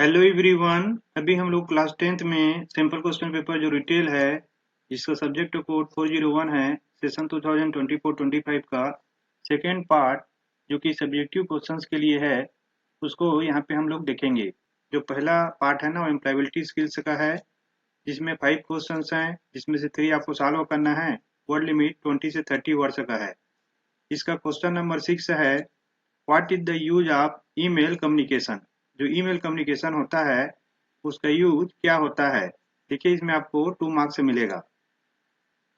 Hello everyone. अभी हम लोग क्लास 10th में सिंपल क्वेश्चन पेपर जो रिटेल है जिसका सब्जेक्ट कोड 401 है, सेशन 2024-25 का सेकेंड पार्ट जो कि सब्जेक्टिव क्वेश्चंस के लिए है, उसको यहाँ पे हम लोग देखेंगे। जो पहला पार्ट है ना, वो एम्प्लॉयबिलिटी स्किल्स का है, जिसमें 5 क्वेश्चंस हैं, जिसमें से 3 आपको सॉल्व करना है। वर्ड लिमिट 20 से 30 वर्ड्स का है। इसका क्वेश्चन नंबर 6 है, what is the use of email communication. जो ईमेल कम्युनिकेशन होता है उसका यूज क्या होता है। देखिए, इसमें आपको 2 मार्क्स से मिलेगा।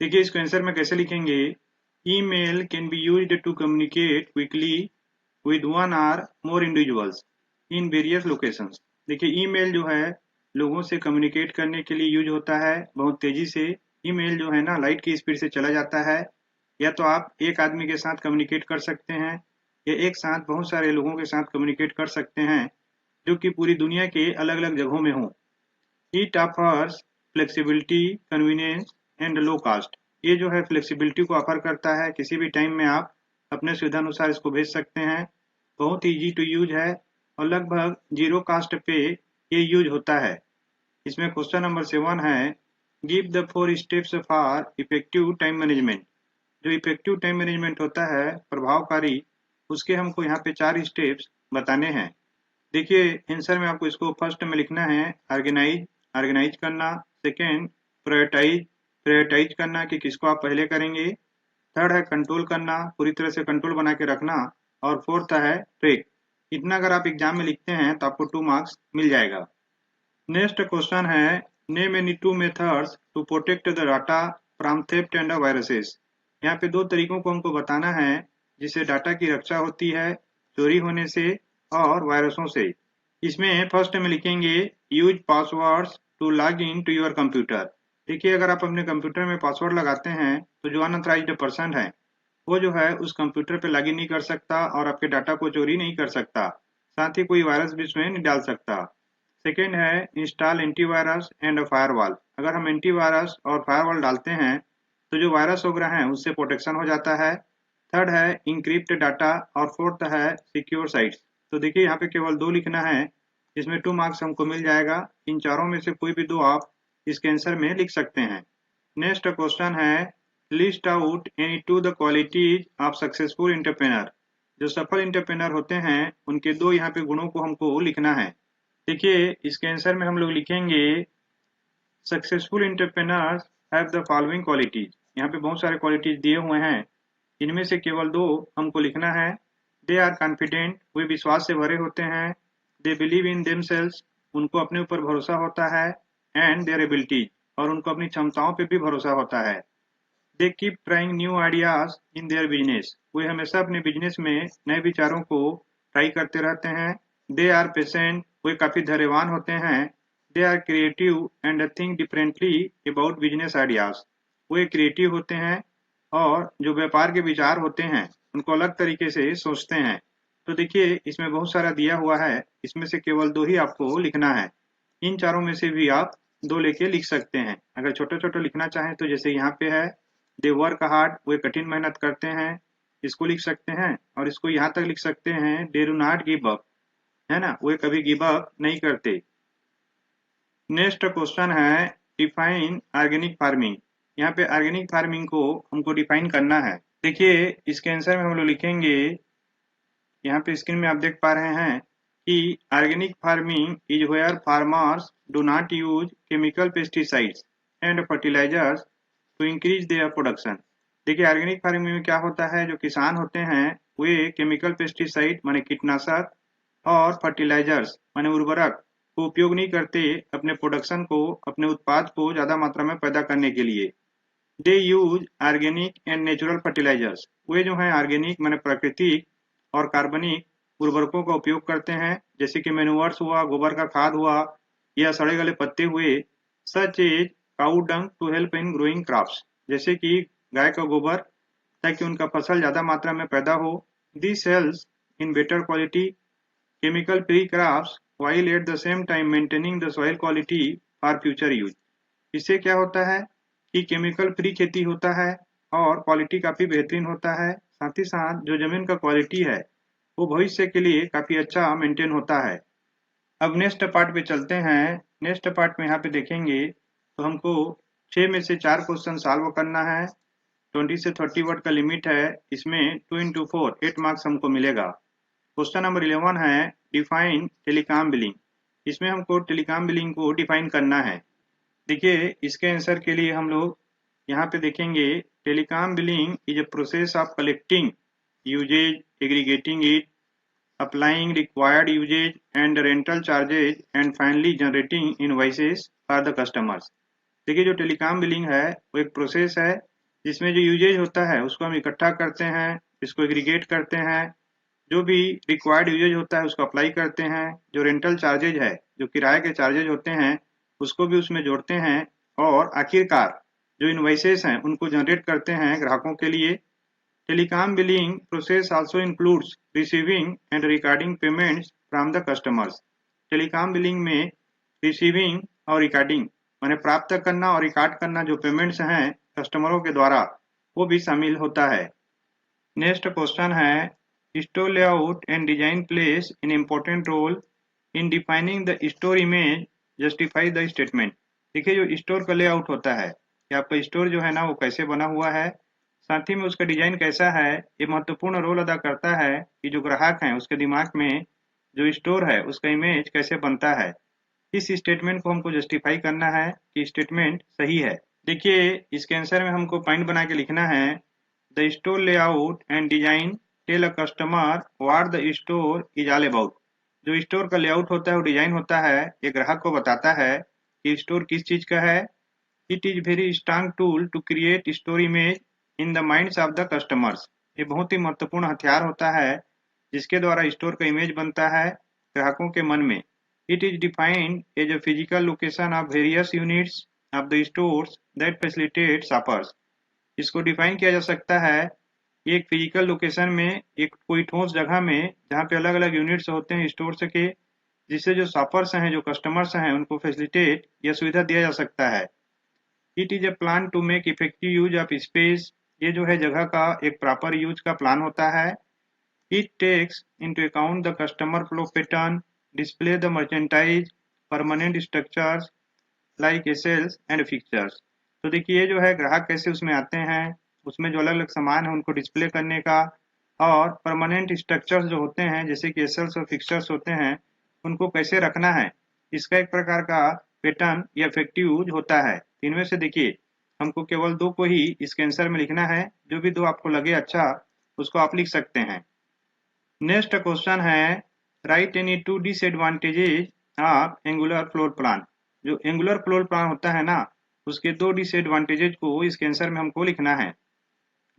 देखिए, इसको आंसर में कैसे लिखेंगे। Email can be used to communicate quickly with one और more individuals in various locations. देखिए, ईमेल जो है लोगों से कम्युनिकेट करने के लिए यूज होता है बहुत तेजी से। ईमेल जो है ना, लाइट की स्पीड से चला जाता है। या तो आप एक आदमी के साथ कम्युनिकेट कर सकते हैं या एक साथ बहुत सारे लोगों के साथ कम्युनिकेट कर सकते हैं जो कि पूरी दुनिया के अलग अलग जगहों में हों। It offers flexibility, convenience and low cost. ये जो है फ्लेक्सिबिलिटी को ऑफर करता है, किसी भी टाइम में आप अपने सुविधा अनुसार इसको भेज सकते हैं। बहुत ईजी टू यूज है और लगभग जीरो कास्ट पे ये यूज होता है। इसमें क्वेश्चन नंबर 7 है, give the 4 steps for effective time management. जो इफेक्टिव टाइम मैनेजमेंट होता है प्रभावकारी, उसके हमको यहाँ पे 4 स्टेप्स बताने हैं। देखिए, आंसर में आपको इसको फर्स्ट में लिखना है ऑर्गेनाइज, ऑर्गेनाइज करना। सेकेंड, प्रायोरिटाइज, प्रायोरिटाइज करना कि किसको आप पहले करेंगे। थर्ड है कंट्रोल करना, पूरी तरह से कंट्रोल बना के रखना। और फोर्थ है ट्रैक। इतना अगर आप एग्जाम में लिखते हैं तो आपको 2 मार्क्स मिल जाएगा। नेक्स्ट क्वेश्चन है, name any 2 methods to protect the data from theft and viruses. यहाँ पे 2 तरीकों को हमको बताना है जिससे डाटा की रक्षा होती है चोरी होने से और वायरसों से। इसमें फर्स्ट में लिखेंगे use passwords to log in to your computer. देखिए, अगर आप अपने कंप्यूटर में पासवर्ड लगाते हैं तो जो अनऑथराइज्ड पर्सन है वो जो है उस कंप्यूटर पे लॉगिन नहीं कर सकता और आपके डाटा को चोरी नहीं कर सकता। साथ ही कोई वायरस भी उसमें नहीं डाल सकता। सेकेंड है इंस्टॉल एंटीवायरस एंड फायरवॉल। अगर हम एंटीवायरस और फायरवॉल डालते हैं तो जो वायरस वगैरह हैं उससे प्रोटेक्शन हो जाता है। थर्ड है इंक्रिप्ट डाटा और फोर्थ है सिक्योर साइट्स। तो देखिए, यहाँ पे केवल 2 लिखना है, इसमें 2 मार्क्स हमको मिल जाएगा। इन चारों में से कोई भी 2 आप इसके आंसर में लिख सकते हैं। नेक्स्ट क्वेश्चन है, list out any 2 the qualities of successful entrepreneur. जो सफल एंटरप्रेन्योर होते हैं उनके 2 यहाँ पे गुणों को हमको लिखना है। देखिए, इसके आंसर में हम लोग लिखेंगे successful entrepreneurs have the following qualities. यहाँ पे बहुत सारे क्वालिटीज दिए हुए हैं, इनमें से केवल 2 हमको लिखना है। दे आर कॉन्फिडेंट, वे विश्वास से भरे होते हैं। दे बिलीव इन देमसेल्स, उनको अपने ऊपर भरोसा होता है। एंड देयर एबिलिटीज, और उनको अपनी क्षमताओं पे भी भरोसा होता है। They keep trying new ideas in their business, वे हमेशा अपने बिजनेस में नए विचारों को ट्राई करते रहते हैं। दे आर पेशेंट, वे काफी धैर्यवान होते हैं। They are creative and think differently about business ideas, वे क्रिएटिव होते हैं और जो व्यापार के विचार होते हैं उनको अलग तरीके से सोचते हैं। तो देखिए, इसमें बहुत सारा दिया हुआ है, इसमें से केवल 2 ही आपको लिखना है। इन चारों में से भी आप 2 लेके लिख सकते हैं। अगर छोटे छोटे लिखना चाहें तो जैसे यहाँ पे है, दे वर्क हार्ड, वे कठिन मेहनत करते हैं, इसको लिख सकते हैं। और इसको यहाँ तक लिख सकते हैं, they do not give up, है ना, वे कभी गिव अप नहीं करते। नेक्स्ट क्वेश्चन है, डिफाइन ऑर्गेनिक फार्मिंग। यहाँ पे ऑर्गेनिक फार्मिंग को हमको डिफाइन करना है। देखिए, इसके आंसर में हम लोग लिखेंगे, यहाँ पे स्क्रीन में आप देख पा रहे हैं कि organic farming is where farmers do not use chemical pesticides and fertilisers to increase their production. देखिए, ऑर्गेनिक फार्मिंग में क्या होता है, जो किसान होते हैं वे केमिकल पेस्टिसाइड माने कीटनाशक और फर्टिलाइजर्स माने उर्वरक को उपयोग नहीं करते अपने प्रोडक्शन को, अपने उत्पाद को ज्यादा मात्रा में पैदा करने के लिए। They use organic and natural fertilisers, वे जो हैं ऑर्गेनिक माने प्राकृतिक और कार्बनिक उर्वरकों का उपयोग करते हैं, जैसे कि मैन्योर्स हुआ, गोबर का खाद हुआ या सड़े गले पत्ते हुए। Such as cow dung to help in growing crops, जैसे कि गाय का गोबर, ताकि उनका फसल ज्यादा मात्रा में पैदा हो। This helps in better quality chemical free crops while at the same time maintaining the soil quality for future use। इससे क्या होता है कि केमिकल फ्री खेती होता है और क्वालिटी काफी बेहतरीन होता है। साथ ही साथ जो जमीन का क्वालिटी है वो भविष्य के लिए काफी अच्छा मेंटेन होता है। अब नेक्स्ट पार्ट पे चलते हैं। नेक्स्ट पार्ट में यहाँ पे देखेंगे तो हमको 6 में से 4 क्वेश्चन सॉल्व करना है। 20 से 30 वर्ड का लिमिट है। इसमें 2 into 4 8 मार्क्स हमको मिलेगा। क्वेश्चन नंबर 11 है डिफाइन टेलीकॉम बिलिंग। इसमें हमको टेलीकॉम बिलिंग को डिफाइन करना है। देखिए इसके आंसर के लिए हम लोग यहाँ पे देखेंगे telecom billing is a process of collecting usages, aggregating it, applying required usage and rental charges and finally generating invoices for the customers। देखिए जो टेलीकॉम बिलिंग है वो एक प्रोसेस है जिसमें जो यूजेज होता है उसको हम इकट्ठा करते हैं, इसको एग्रीगेट करते हैं, जो भी रिक्वायर्ड यूजेज होता है उसको अप्लाई करते हैं, जो रेंटल चार्जेज है, जो किराए के चार्जेज होते हैं उसको भी उसमें जोड़ते हैं, और आखिरकार जो इनवॉइसेस हैं उनको जनरेट करते हैं ग्राहकों के लिए। Telecom billing process also includes receiving and recording payments from the customers। Telecom billing में रिसीविंग और रिकॉर्डिंग माने प्राप्त करना और रिकॉर्ड करना जो पेमेंट्स हैं कस्टमरों के द्वारा वो भी शामिल होता है। नेक्स्ट क्वेश्चन है store layout and design plays an important role in defining the store image, justify the statement. देखिए जो स्टोर का लेआउट होता है कि आपका स्टोर जो है ना वो कैसे बना हुआ है, साथ ही में उसका डिजाइन कैसा है, ये महत्वपूर्ण रोल अदा करता है कि जो ग्राहक हैं उसके दिमाग में जो स्टोर है उसका इमेज कैसे बनता है। इस स्टेटमेंट को हमको जस्टिफाई करना है कि स्टेटमेंट सही है। देखिए इसके आंसर में हमको पॉइंट बना के लिखना है the store layout and design tell a customer what the store is all about. जो स्टोर का लेआउट होता है वो डिजाइन होता है, ये ग्राहक को बताता है कि स्टोर किस चीज का है। It is very strong tool to create store image in the minds of the customers. ये बहुत ही महत्वपूर्ण हथियार होता है जिसके द्वारा स्टोर का इमेज बनता है ग्राहकों के मन में। It is defined as a physical location of various units of the stores that facilitate shoppers. इसको डिफाइन किया जा सकता है ये एक फिजिकल लोकेशन में, एक कोई ठोस जगह में जहाँ पे अलग अलग यूनिट्स होते हैं स्टोर्स के, जिससे जो शॉपर्स हैं, जो कस्टमर्स हैं, उनको फैसिलिटेट या सुविधा दिया जा सकता है। It is a plan to make effective use of space. ये जो है जगह का एक प्रॉपर यूज का प्लान होता है। It takes into account the customer flow pattern, display the merchandise, permanent structures like easels and fixtures. तो देखिए ये जो है ग्राहक कैसे उसमें आते हैं, उसमें जो अलग अलग सामान है उनको डिस्प्ले करने का, और परमानेंट स्ट्रक्चर्स जो होते हैं जैसे कि एसेल्स और फिक्चर्स होते हैं उनको कैसे रखना है, इसका एक प्रकार का पैटर्न या इफेक्टिव यूज होता है। इनमें से देखिए हमको केवल 2 को ही इसके आंसर में लिखना है, जो भी 2 आपको लगे अच्छा उसको आप लिख सकते हैं। नेक्स्ट क्वेश्चन है right any 2 disadvantages of angular floor plan. जो एंगुलर फ्लोर प्लान होता है ना उसके 2 डिसएडवांटेजेस को इसके आंसर में हमको लिखना है।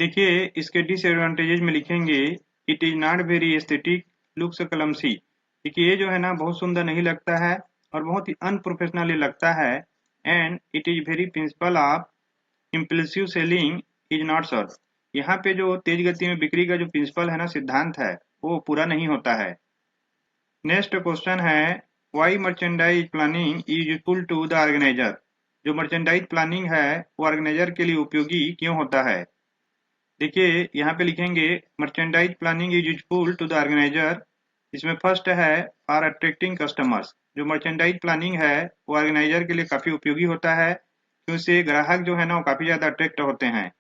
देखिए इसके डिसएडवांटेजेस में लिखेंगे it is not very aesthetic, looks clumsy. देखिए ये जो है ना बहुत सुंदर नहीं लगता है और बहुत ही अनप्रोफेशनली लगता है। And it is very principle of impulsive selling is not serve. यहाँ पे जो तेज गति में बिक्री का जो प्रिंसिपल है ना, सिद्धांत है, वो पूरा नहीं होता है। नेक्स्ट क्वेश्चन है why merchandise planning is useful to the organiser. जो मर्चेंडाइज प्लानिंग है वो ऑर्गेनाइजर के लिए उपयोगी क्यों होता है। देखिए यहाँ पे लिखेंगे merchandise planning is useful to the organiser. इसमें फर्स्ट है फॉर अट्रैक्टिंग कस्टमर्स। जो मर्चेंडाइज प्लानिंग है वो ऑर्गेनाइजर के लिए काफी उपयोगी होता है क्योंकि ग्राहक जो है ना वो काफी ज्यादा अट्रैक्ट होते हैं।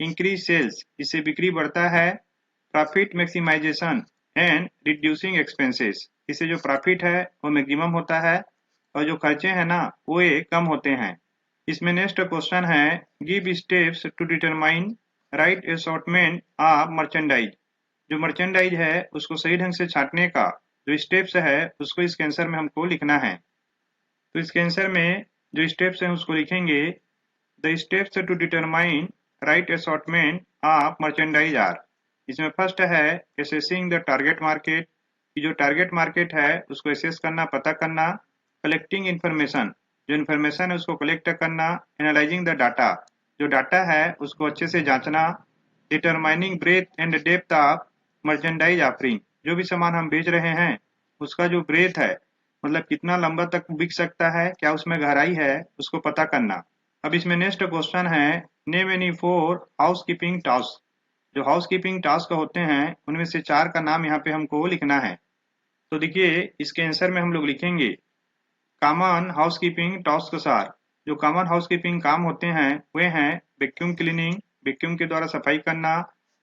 इंक्रीज सेल्स, इससे बिक्री बढ़ता है। Profit maximisation and reducing expenses, इससे जो प्रॉफिट है वो मैक्सिमम होता है और जो खर्चे हैं ना वो ये कम होते हैं। इसमें नेक्स्ट क्वेश्चन है give steps to determine right assortment of merchandise. जो मर्चेंडाइज है उसको सही ढंग से छांटने का जो स्टेप्स है उसको इसके आंसर में हमको लिखना है। तो इसके आंसर में जो स्टेप्स हैं उसको लिखेंगे the steps to determine right assortment of merchandise are. इसमें फर्स्ट है एसेसिंग द टारगेट मार्केट, कि जो टारगेट मार्केट है उसको एसेस करना, पता करना। कलेक्टिंग इन्फॉर्मेशन, जो इन्फॉर्मेशन है उसको कलेक्ट करना। एनालाइजिंग द डाटा, जो डाटा है उसको अच्छे से जांचना। Determining breadth and depth of merchandise offering, जो भी सामान हम बेच रहे हैं उसका जो ब्रेथ है मतलब कितना लंबा तक बिक सकता है, क्या उसमें गहराई है, उसको पता करना। अब इसमें नेक्स्ट क्वेश्चन है नेम एनी 4 हाउसकीपिंग टास्क। जो हाउसकीपिंग टास्क होते हैं उनमें से 4 का नाम यहाँ पे हमको लिखना है। तो देखिए इसके आंसर में हम लोग लिखेंगे कॉमन हाउसकीपिंग टास्क्स आर, जो कॉमन हाउसकीपिंग काम होते हैं वे हैं वैक्यूम क्लीनिंग, वैक्यूम के द्वारा सफाई करना,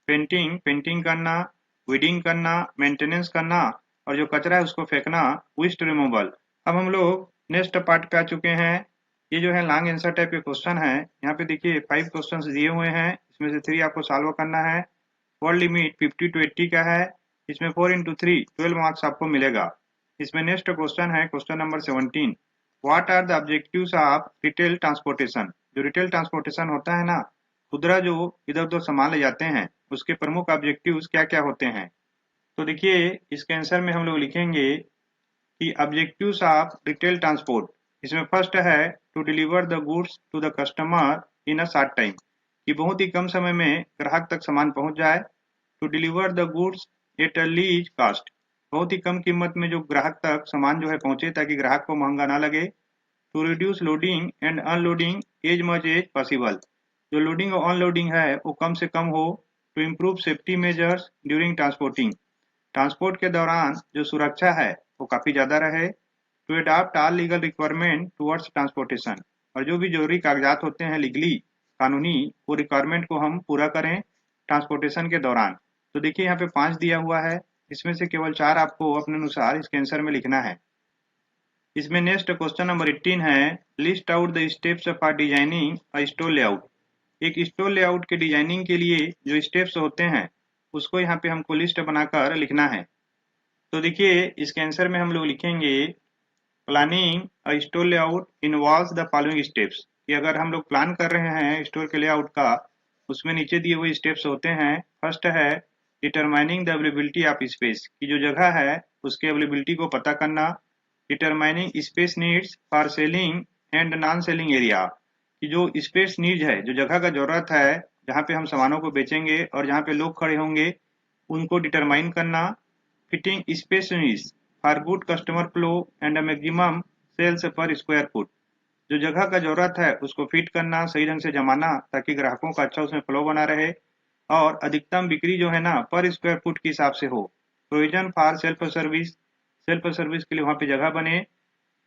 पेंटिंग, पेंटिंग करना, वीडिंग करना, मेंटेनेंस करना, और जो कचरा है उसको फेंकना, वेस्ट रिमूवल। अब हम लोग नेक्स्ट पार्ट पे आ चुके हैं। ये जो है लॉन्ग आंसर टाइप के क्वेश्चन है। यहाँ पे देखिए 5 क्वेश्चंस दिए हुए हैं, इसमें से 3 आपको सॉल्व करना है। वर्ड लिमिट 50 to 80 का है। इसमें 4 into 3 12 मार्क्स आपको मिलेगा। इसमें नेक्स्ट क्वेश्चन है question number 17। What are the objectives of retail transportation? जो रिटेल ट्रांसपोर्टेशन होता है ना, खुदरा जो इधर उधर सामान ले जाते हैं, उसके प्रमुख ऑब्जेक्टिव्स क्या क्या होते हैं? तो देखिए इसके आंसर में हम लोग लिखेंगे कि ऑब्जेक्टिव्स ऑफ रिटेल ट्रांसपोर्ट, इसमें फर्स्ट है to deliver the goods to the customer in a short time, कि बहुत ही कम समय में ग्राहक तक सामान पहुंच जाए। To deliver the goods at a least cost, बहुत ही कम कीमत में जो ग्राहक तक सामान जो है पहुंचे ताकि ग्राहक को महंगा ना लगे। To reduce loading and unloading as much as possible, जो लोडिंग और अनलोडिंग है वो कम से कम हो। To improve safety measures during transporting, transport के दौरान जो सुरक्षा है वो काफी ज्यादा रहे। To adopt all legal requirement towards transportation, और जो भी जरूरी कागजात होते हैं लीगली कानूनी, वो रिक्वायरमेंट को हम पूरा करें ट्रांसपोर्टेशन के दौरान। तो देखिए यहाँ पे 5 दिया हुआ है, इसमें से केवल 4 आपको अपने अनुसार इसके आंसर में लिखना है। इसमें नेक्स्ट क्वेश्चन नंबर 18 है list out the steps for designing a store layout. एक स्टोर लेआउट के डिजाइनिंग के लिए जो स्टेप्स होते हैं उसको यहाँ पे हमको लिस्ट बनाकर लिखना है। तो देखिए इसके आंसर में हम लोग लिखेंगे planning a store layout involves the following steps, कि अगर हम लोग प्लान कर रहे हैं स्टोर के लेआउट का, उसमें नीचे दिए हुए स्टेप्स होते हैं। फर्स्ट है determining the availability of space, की जो जगह है उसके अवेलेबिलिटी को पता करना। Determining space needs for selling and non selling area, कि जो स्पेस नीड्स है, जो जगह का जरूरत है जहाँ पे हम सामानों को बेचेंगे और जहाँ पे लोग खड़े होंगे, उनको डिटरमाइन करना। Fitting space needs for good customer flow and maximum sales per square foot, जो जगह का जरूरत है उसको फिट करना, सही ढंग से जमाना ताकि ग्राहकों का अच्छा उसमें फ्लो बना रहे और अधिकतम बिक्री जो है ना पर स्क्वायर फुट के हिसाब से हो। Provision for self service, self service के लिए वहां पे जगह बने।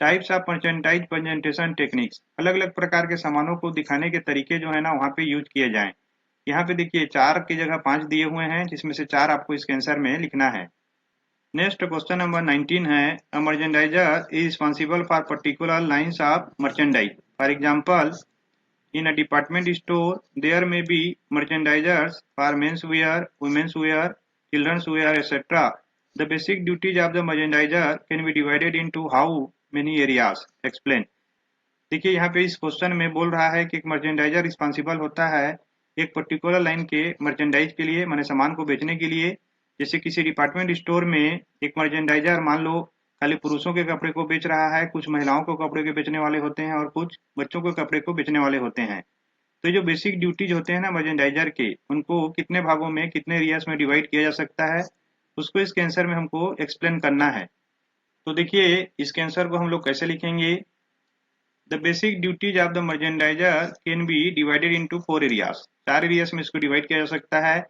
Types of merchandise presentation techniques, अलग अलग प्रकार के सामानों को दिखाने के तरीके जो है ना वहाँ पे यूज किए जाएं। यहाँ पे देखिए 4 की जगह 5 दिए हुए हैं, जिसमें से 4 आपको इसके आंसर में लिखना है। नेक्स्ट क्वेश्चन नंबर 19 है a merchandiser is responsible for particular lines of merchandise. For example in a department store there may be merchandisers for men's wear, women's wear, children's wear, etc. The basic duties of the merchandiser can be divided into how many areas? Explain. देखिए यहाँ पे इस question में बोल रहा है कि एक मर्चेंडाइजर रिस्पॉन्सिबल होता है एक पर्टिकुलर लाइन के मर्चेंडाइज के लिए, माने सामान को बेचने के लिए। जैसे किसी डिपार्टमेंट स्टोर में एक मर्चेंडाइजर मान लो खाली पुरुषों के कपड़े को बेच रहा है, कुछ महिलाओं को कपड़े के बेचने वाले होते हैं और कुछ बच्चों के कपड़े को बेचने वाले होते हैं। तो जो बेसिक ड्यूटीज होते हैं ना मर्चेंडाइजर के, उनको कितने भागों में कितने एरियाज में डिवाइड किया जा सकता है, उसको इसके आंसर में हमको एक्सप्लेन करना है। तो देखिए इसके आंसर को हम लोग कैसे लिखेंगे। The basic duties of the merchandiser can be divided into 4 areas. 4 areas में इसको डिवाइड किया जा सकता है।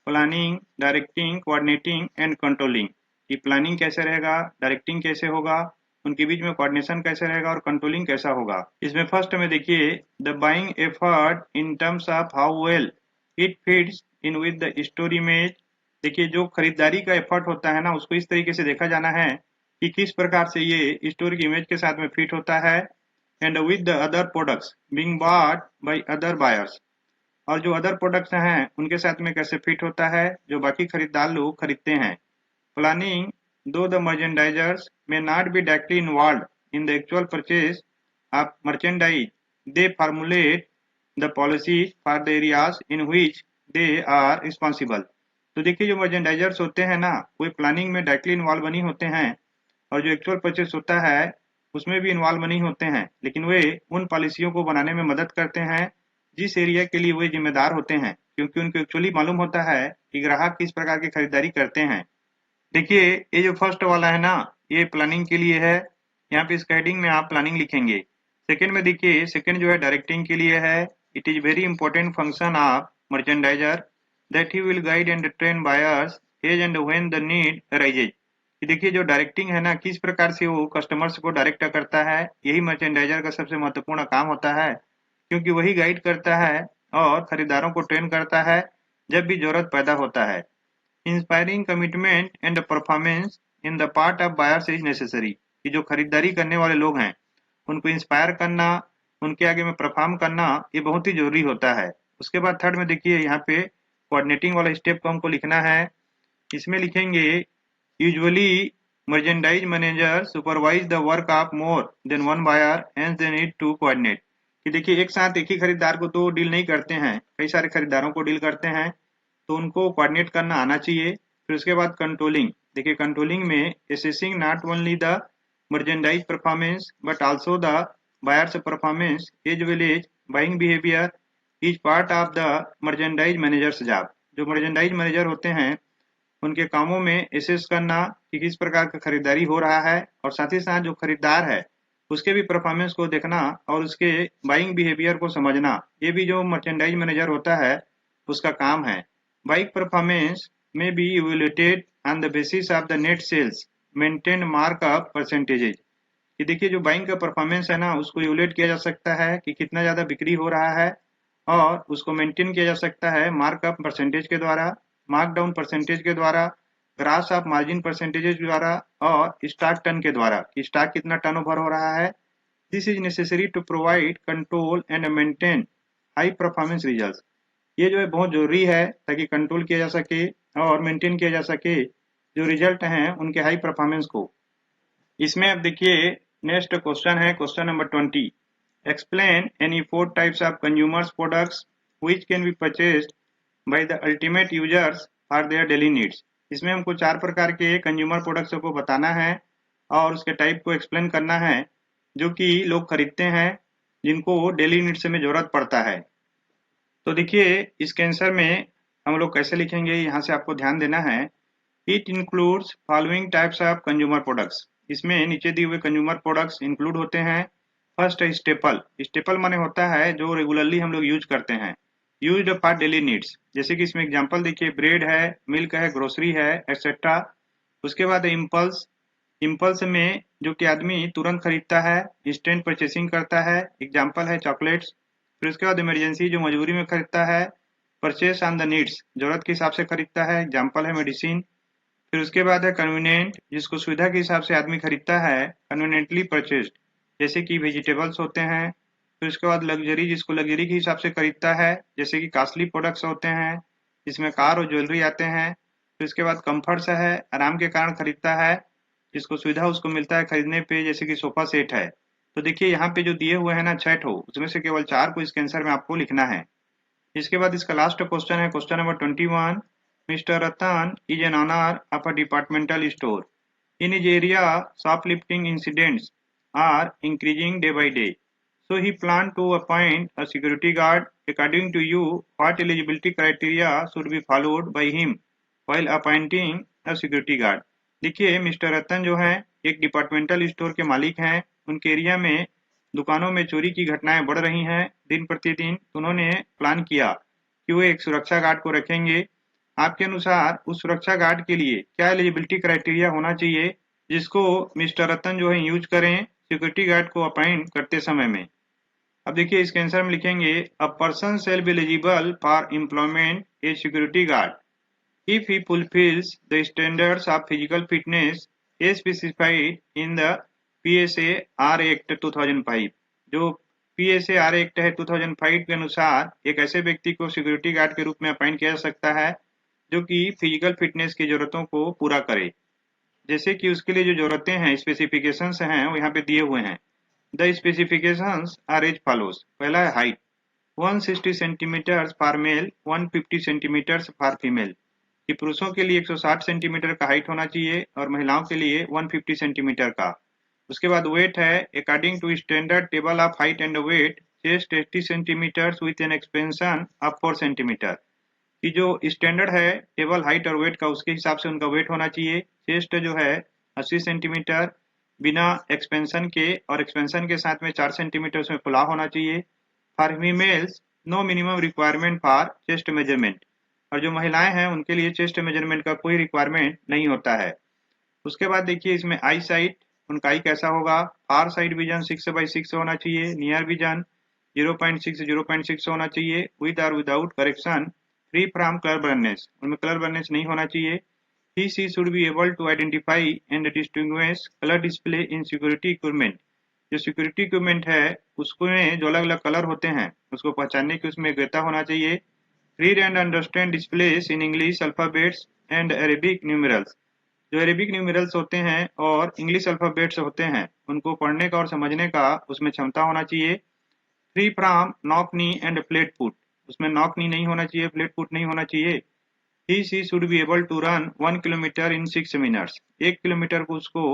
Planning, directing, coordinating and controlling. कि प्लानिंग कैसे रहेगा, डायरेक्टिंग कैसे होगा, उनके बीच में कोऑर्डिनेशन कैसे रहेगा और कंट्रोलिंग कैसा होगा। इसमें फर्स्ट में देखिए the buying effort in terms of how well it fits in with the store image. देखिए जो खरीदारी का एफर्ट होता है ना उसको इस तरीके से देखा जाना है कि किस प्रकार से ये स्टोर की इमेज के साथ में फिट होता है। And with the other products being bought by other buyers, और जो अदर प्रोडक्ट्स हैं उनके साथ में कैसे फिट होता है जो बाकी खरीदार लोग खरीदते हैं। Planning though the merchandisers may not be directly involve in the actual purchase of merchandise, they formulate the policies for the areas in which they are responsible. तो देखिए जो मर्चेंडाइजर्स होते हैं ना वो प्लानिंग में डायरेक्टली इन्वॉल्व नहीं होते हैं और जो एक्चुअल परचेज होता है उसमें भी इन्वॉल्व नहीं होते हैं, लेकिन वे उन पॉलिसियों को बनाने में मदद करते हैं जिस एरिया के लिए वे जिम्मेदार होते हैं, क्योंकि उनको एक्चुअली मालूम होता है कि ग्राहक किस प्रकार की खरीदारी करते हैं। देखिए ये जो फर्स्ट वाला है ना ये प्लानिंग के लिए है, यहाँ पे इसका हेडिंग में आप प्लानिंग लिखेंगे। सेकंड में देखिए सेकंड जो है डायरेक्टिंग के लिए है। It is very important function of merchandiser that he will guide and train buyers as and when the need arises. कि देखिए जो डायरेक्टिंग है ना, किस प्रकार से वो कस्टमर्स को डायरेक्ट करता है, यही मर्चेंडाइजर का सबसे महत्वपूर्ण काम होता है, क्योंकि वही गाइड करता है और खरीदारों को ट्रेन करता है जब भी जरूरत पैदा होता है। Inspiring commitment and performance in the part of buyers is necessary, कि जो खरीदारी करने वाले लोग हैं उनको इंस्पायर करना, उनके आगे में परफॉर्म करना, ये बहुत ही जरूरी होता है। उसके बाद थर्ड में देखिए यहाँ पे कोऑर्डिनेटिंग वाला स्टेप को हमको लिखना है। इसमें लिखेंगे usually merchandise manager supervise the work of more than one buyer and they need to coordinate, कि देखिए एक साथ एक ही खरीदार को तो डील नहीं करते हैं, कई सारे खरीदारों को डील करते हैं, तो उनको कोऑर्डिनेट करना आना चाहिए। फिर उसके बाद कंट्रोलिंग, देखिए कंट्रोलिंग में assessing not only the merchandise performance but also the buyers performance as well as buying behaviour is part of the merchandise managers job. जो मर्चेंडाइज मैनेजर होते हैं उनके कामों में एसेस करना कि किस प्रकार का खरीदारी हो रहा है, और साथ ही साथ जो खरीदार है उसके भी परफॉर्मेंस को देखना और उसके बाइंग बिहेवियर को समझना, ये भी जो मर्चेंडाइज मैनेजर होता है उसका काम है। Bike performance may be evaluated on the basis of the net sales maintain markup percentages, कि देखिए जो बाइंग का परफॉर्मेंस है ना उसको इवेल्युएट किया जा सकता है कि कितना ज्यादा बिक्री हो रहा है, और उसको मेंटेन किया जा सकता है मार्कअप परसेंटेज के द्वारा, मार्कडाउन परसेंटेज के द्वारा, ग्रास ऑफ मार्जिन परसेंटेजेज के द्वारा, और स्टॉक टर्न के द्वारा कि स्टॉक कितना टर्नओवर हो रहा है। This is necessary to provide control and maintain high performance results, ये जो है बहुत जरूरी है ताकि कंट्रोल किया जा सके और मेंटेन किया जा सके जो रिजल्ट हैं उनके हाई परफॉर्मेंस को। इसमें अब देखिए नेक्स्ट क्वेश्चन है question number 20। Explain any 4 types of consumers products which can be purchased by the ultimate users for their daily needs. इसमें हमको 4 प्रकार के कंज्यूमर प्रोडक्ट्स को बताना है और उसके टाइप को एक्सप्लेन करना है जो कि लोग खरीदते हैं, जिनको डेली नीड्स में जरूरत पड़ता है। तो देखिए इसके आंसर में हम लोग कैसे लिखेंगे, यहाँ से आपको ध्यान देना है। It includes following types of consumer products. इसमें नीचे दिए हुए कंज्यूमर प्रोडक्ट्स इंक्लूड होते हैं। फर्स्ट है स्टेपल। स्टेपल माने होता है जो रेगुलरली हम लोग यूज करते हैं, यूज्ड फॉर डेली नीड्स। जैसे कि इसमें एग्जांपल देखिए, ब्रेड है, मिल्क है, ग्रोसरी है, एक्सेट्रा। उसके बाद है इम्पल्स। इम्पल्स में जो कि आदमी तुरंत खरीदता है, इंस्टेंट परचेसिंग करता है, एग्जांपल है चॉकलेट्स। फिर उसके बाद इमरजेंसी, जो मजबूरी में खरीदता है, परचेस ऑन द नीड्स, जरूरत के हिसाब से खरीदता है, एग्जांपल है मेडिसिन। फिर उसके बाद है कन्वीनियंट, जिसको सुविधा के हिसाब से आदमी खरीदता है, कन्वीनियंटली परचेस्ड, जैसे कि वेजिटेबल्स होते हैं। फिर उसके बाद लग्जरी, जिसको लग्जरी के हिसाब से खरीदता है, जैसे कि कॉस्टली प्रोडक्ट्स होते हैं, जिसमें कार और ज्वेलरी आते हैं। फिर उसके बाद कम्फर्ट्स है, आराम के कारण खरीदता है, जिसको सुविधा उसको मिलता है खरीदने पे, जैसे कि सोफा सेट है। तो देखिए यहाँ पे जो दिए हुए हैं ना 6 ठो, उसमें से केवल 4 को इसके आंसर में आपको लिखना है। इसके बाद इसका लास्ट क्वेश्चन है question number 21। Mister Ratan is an owner of a departmental store. In his area shoplifting incidents are increasing day by day. So he planned to appoint a security guard. According to you, what eligibility criteria should be followed by him while appointing a security guard? देखिए mister रतन जो है एक departmental store के मालिक हैं। उनके area में दुकानों में चोरी की घटनाएं बढ़ रही हैं दिन प्रतिदिन। तो उन्होंने प्लान किया कि वो एक सुरक्षा गार्ड को रखेंगे। आपके अनुसार उस सुरक्षा गार्ड के लिए क्या एलिजिबिलिटी क्राइटेरिया होना चाहिए जिसको मिस्टर रतन जो है यूज करें सिक्योरिटी गार्ड को अपॉइंट करते समय में। अब देखिए इसके आंसर में लिखेंगे a person shall be eligible for employment A security guard if he fulfills the standards of physical fitness as specified in the PSAR Act 2005। जो PSAR Act है 2005 के अनुसार एक ऐसे व्यक्ति को सिक्योरिटी गार्ड के रूप में अपॉइंट किया जा सकता है जो कि फिजिकल फिटनेस की जरूरतों को पूरा करे। जैसे कि उसके लिए जो जरूरतें हैं, स्पेसिफिकेशंस हैं, वो यहाँ पे दिए हुए हैं। The specifications are as follows. पहला है height 160 centimetre for male, 150 centimetre for female, कि पुरुषों के लिए 160 सेंटीमीटर का हाइट होना चाहिए और महिलाओं के लिए 150 सेंटीमीटर का। उसके बाद वेट है according to standard table of height and weight, chest 80 centimetre with an expansion of 4 centimetre, कि जो स्टैंडर्ड है टेबल हाइट और वेट का उसके हिसाब से उनका वेट होना चाहिए। चेस्ट जो है 80 सेंटीमीटर बिना एक्सपेंशन के, और एक्सपेंशन के साथ में 4 सेंटीमीटर उसमें फुलाव होना चाहिए। For females no minimum requirement for chest measurement, और जो महिलाएं हैं उनके लिए चेस्ट मेजरमेंट का कोई रिक्वायरमेंट नहीं होता है। उसके बाद देखिए इसमें आई साइट, उनका आई कैसा होगा, फार साइड विजन 6/6 होना चाहिए, नियर विजन 0.6 होना चाहिए, विद और without correction, free from colour blindness, उनमें कलर ब्लाइंडनेस नहीं होना चाहिए। He she should be able to identify and distinguish color display in security equipment। जो सिक्योरिटी इक्विपमेंट है उसमें जो अलग अलग कलर होते हैं उसको पहचानने की उसमें योग्यता होना चाहिए। Read and understand displace in English alphabets and Arabic numerals, जो अरेबिक न्यूमेरल्स होते हैं और इंग्लिश अल्फाबेट्स होते हैं उनको पढ़ने का और समझने का उसमें क्षमता होना चाहिए। Free from knock knee and flat foot, उसमें नॉक नी नहीं होना चाहिए, फ्लैट फुट नहीं होना चाहिए। He she should be able to run 1 kilometre in 6 minutes, 1 kilometre को उसको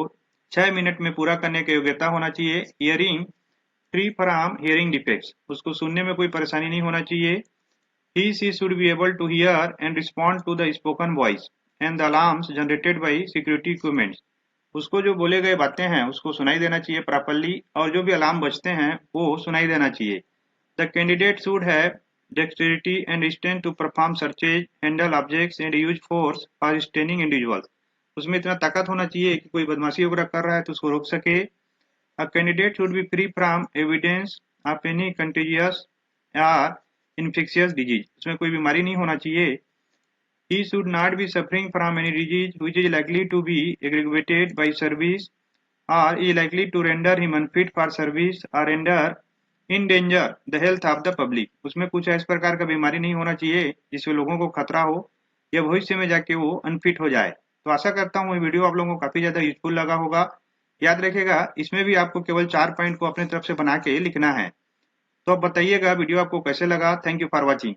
6 मिनट में पूरा करने की योग्यता होना चाहिए। Hearing free from hearing defects, उसको सुनने में कोई परेशानी नहीं होना चाहिए। He she should be able to hear and respond to the spoken voice and the alarms generated by security equipment, उसको जो बोले गए बातें हैं उसको सुनाई देना चाहिए प्रॉपरली और जो भी अलार्म बजते हैं वो सुनाई देना चाहिए। The candidate should have dexterity and strength to perform searches, handle objects and use force for restraining individuals, उसमें इतना ताकत होना चाहिए कि कोई बदमाशी वगैरह कर रहा है तो उसको रोक सके। A candidate should be free from evidence of any contagious or infectious disease, उसमें कोई बीमारी नहीं होना चाहिए। He should not be suffering from any disease which is likely to be aggravated by service or is likely to render him unfit for service or render in danger the health of the public, उसमें कुछ इस प्रकार का बीमारी नहीं होना चाहिए जिससे लोगों को खतरा हो या भविष्य में जाके वो अनफिट हो जाए। तो आशा करता हूँ ये वीडियो आप लोगों को काफी ज्यादा यूजफुल लगा होगा। याद रखिएगा इसमें भी आपको केवल 4 पॉइंट को अपनी तरफ से बना के लिखना है। तो अब बताइएगा वीडियो आपको कैसे लगा। Thank you for watching.